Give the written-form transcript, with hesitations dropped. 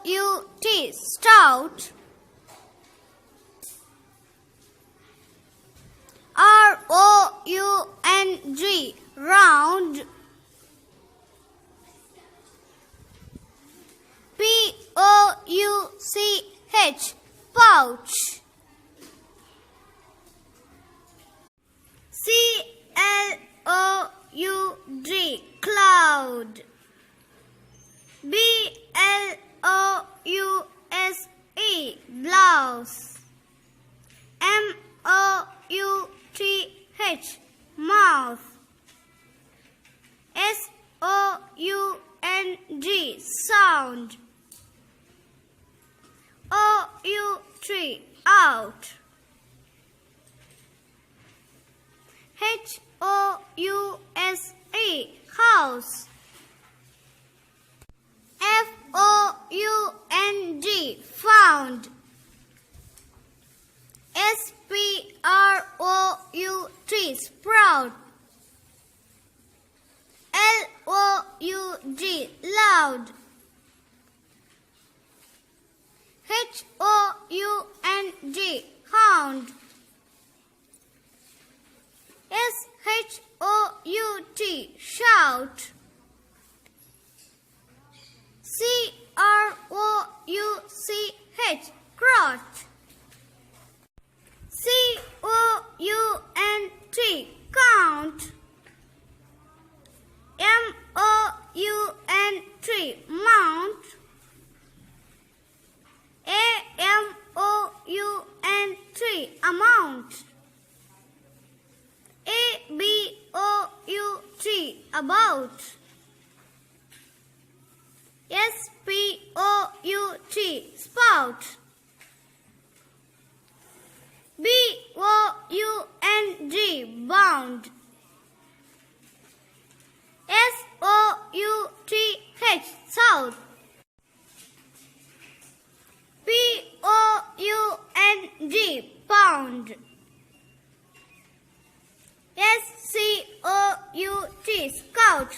S-T-O-U-T, stout. R-O-U-N-G, round. P-O-U-C-H, pouch. C-L-O-U-D, cloud. B-L-O-U-S-E, blouse. M-O-U-T-H, mouth. S-O-U-N-G, sound. O-U-T, out. H-O-U-S-E, house. F-O-U-N-D, found. S-P-R-O-U-T, sprout. L-O-U-D, loud. H-O-U-N-D, hound. S-H-O-U-T, shout. C-R-O-U-C-H, crotch. C-O-U-N-T, count. M-O-U-N-T, mount. A-M-O-U-N-T, amount. A-B-O-U-T, about. S-P-O-U-T, spout. B-O-U-N-D, bound. S-O-U-T-H, south. P-O-U-N-D, pound. S-C-O-U-T, scout.